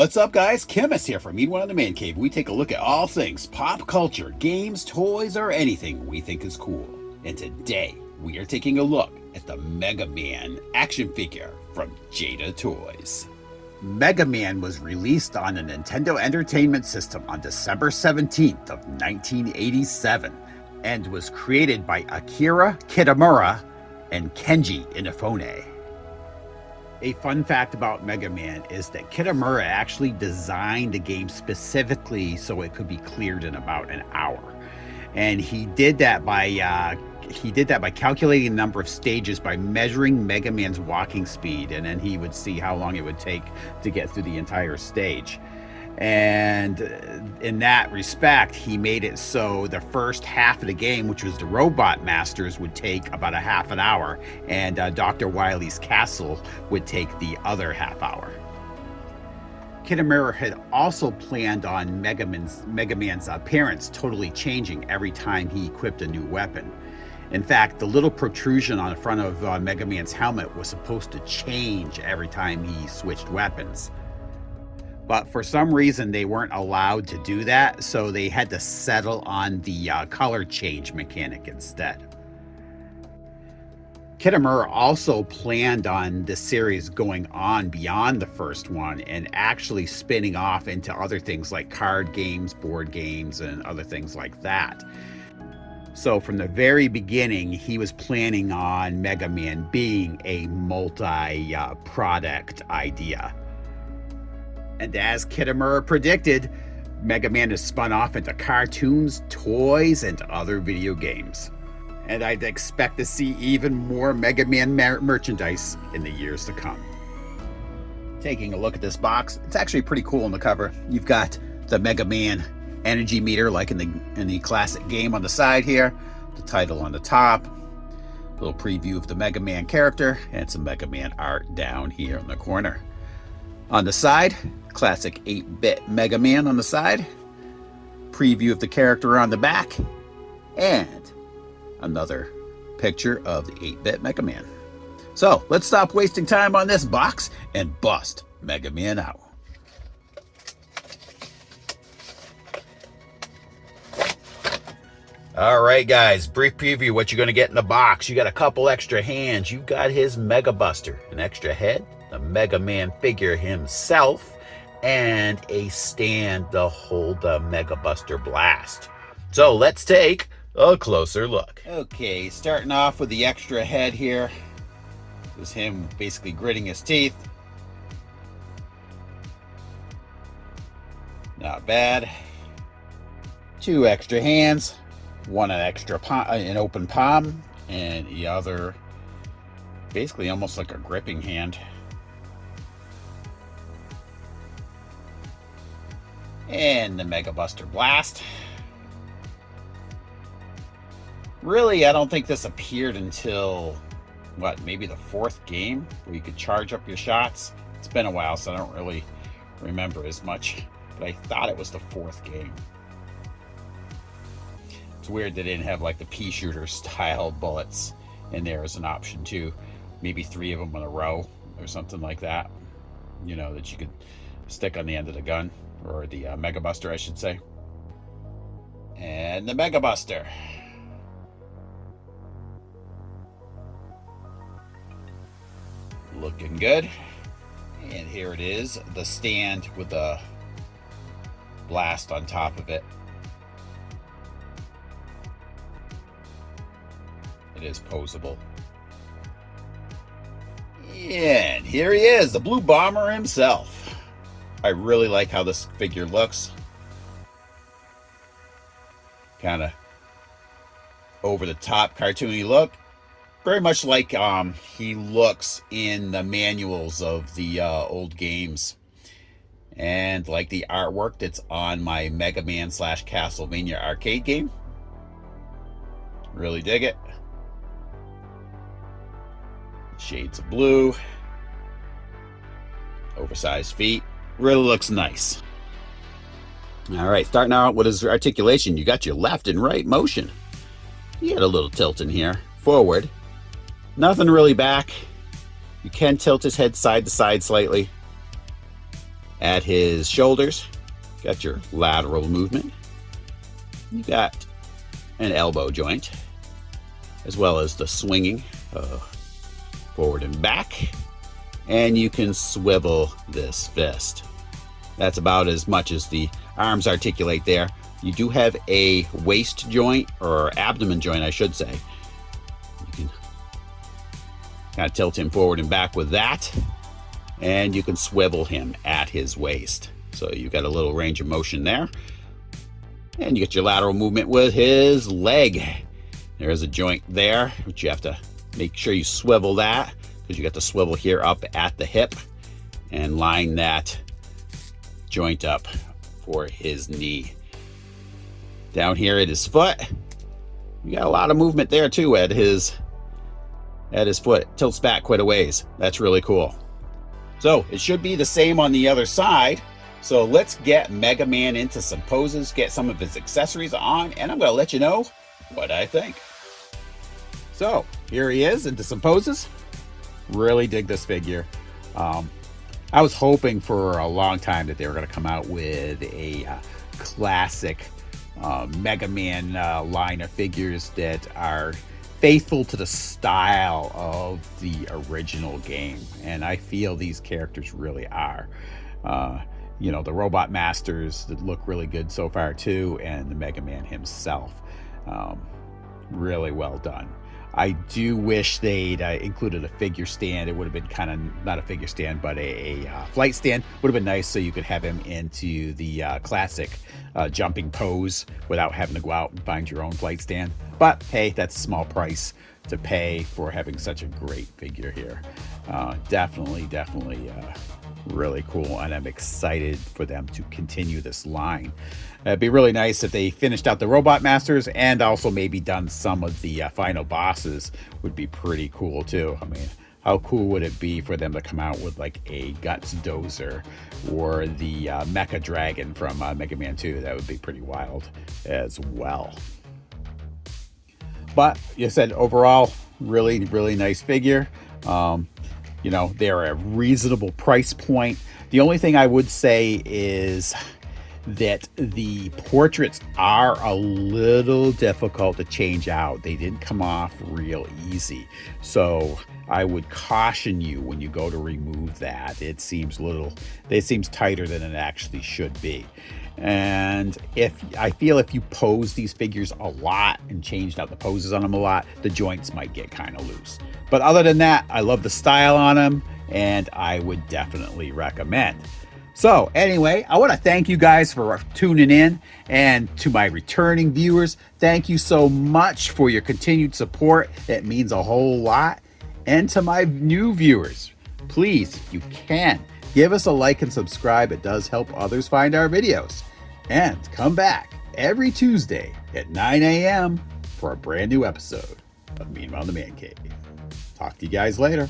What's up, guys? Chemist here from Eat One in the Man Cave. We take a look at all things pop culture, games, toys, or anything we think is cool. And today, we are taking a look at the Mega Man action figure from Jada Toys. Mega Man was released on the Nintendo Entertainment System on December 17th of 1987 and was created by Akira Kitamura and Kenji Inafune. A fun fact about Mega Man is that Kitamura actually designed the game specifically so it could be cleared in about an hour. And he did that by calculating the number of stages by measuring Mega Man's walking speed, and then he would see how long it would take to get through the entire stage. And in that respect, he made it so the first half of the game, which was the Robot Masters, would take about a half an hour, and Dr. Wily's Castle would take the other half hour. Kitamura had also planned on Mega Man's appearance totally changing every time he equipped a new weapon. In fact, the little protrusion on the front of Mega Man's helmet was supposed to change every time he switched weapons. But for some reason, they weren't allowed to do that, so they had to settle on the color change mechanic instead. Kitamura also planned on the series going on beyond the first one and actually spinning off into other things like card games, board games, and other things like that. So from the very beginning, he was planning on Mega Man being a multi-product idea. And as Kitamura predicted, Mega Man has spun off into cartoons, toys, and other video games. And I'd expect to see even more Mega Man merchandise in the years to come. Taking a look at this box, it's actually pretty cool on the cover. You've got the Mega Man energy meter like in the classic game on the side here, the title on the top, a little preview of the Mega Man character, and some Mega Man art down here in the corner. On the side, classic 8-bit Mega Man on the side, preview of the character on the back, and another picture of the 8-bit Mega Man. So let's stop wasting time on this box and bust Mega Man out. All right, guys, brief preview what you're going to get in the box. You got a couple extra hands. You got his Mega Buster, an extra head, the Mega Man figure himself, and a stand to hold the Mega Buster Blast. So let's take a closer look. Okay, starting off with the extra head here. It was him basically gritting his teeth. Not bad. Two extra hands. One an extra an open palm, and the other basically almost like a gripping hand. And the Mega Buster Blast. Really, I don't think this appeared until, what, maybe the fourth game where you could charge up your shots. It's been a while, so I don't really remember as much, but I thought it was the fourth game. It's weird they didn't have like the pea shooter style bullets in there as an option too. Maybe 3 of them in a row or something like that. You know, that you could stick on the end of the gun, or the Mega Buster, I should say. And the Mega Buster. Looking good. And here it is, the stand with the blast on top of it. It is posable. And here he is, the Blue Bomber himself. I really like how this figure looks. Kind of over the top cartoony look. Very much like he looks in the manuals of the old games. And like the artwork that's on my Mega Man / Castlevania arcade game. Really dig it. Shades of blue. Oversized feet. Really looks nice. All right, starting out with his articulation. You got your left and right motion. You got a little tilt in here. Forward. Nothing really back. You can tilt his head side to side slightly. at his shoulders. Got your lateral movement. You got an elbow joint, as well as the swinging forward and back. And you can swivel this fist. That's about as much as the arms articulate there. You do have a waist joint, or abdomen joint, I should say. You can kind of tilt him forward and back with that. And you can swivel him at his waist. So you've got a little range of motion there. And you get your lateral movement with his leg. There's a joint there, which you have to make sure you swivel that, because you got the swivel here up at the hip, and line that joint up for his knee. Down here at his foot, you got a lot of movement there too at his foot. It tilts back quite a ways. That's really cool. So it should be the same on the other side. So let's get Mega Man into some poses, get some of his accessories on, and I'm going to let you know what I think. So here he is into some poses. Really dig this figure. I was hoping for a long time that they were going to come out with a classic Mega Man line of figures that are faithful to the style of the original game, and I feel these characters really are. You know, the Robot Masters that look really good so far too, and the Mega Man himself. Really well done. I do wish they'd included a figure stand. It would have been kind of, not a figure stand, but a flight stand. Would have been nice, so you could have him into the classic jumping pose without having to go out and find your own flight stand. But hey, that's a small price to pay for having such a great figure here. Definitely really cool, and I'm excited for them to continue this line. It'd be really nice if they finished out the Robot Masters and also maybe done some of the final bosses. Would be pretty cool too. I mean, how cool would it be for them to come out with like a Guts Dozer or the Mecha Dragon from Mega Man 2? That would be pretty wild as well. But you said overall, really nice figure. You know, they're a reasonable price point. The only thing I would say is that the portraits are a little difficult to change out. They didn't come off real easy. So I would caution you when you go to remove that. It seems tighter than it actually should be. And I feel if you pose these figures a lot and changed out the poses on them a lot, the joints might get kind of loose. But other than that, I love the style on them, and I would definitely recommend. So anyway, I want to thank you guys for tuning in, and to my returning viewers, thank you so much for your continued support. It means a whole lot. And to my new viewers, please, if you can, give us a like and subscribe. It does help others find our videos. And come back every Tuesday at 9 a.m. for a brand new episode of Meanwhile in the Man Cave. Talk to you guys later.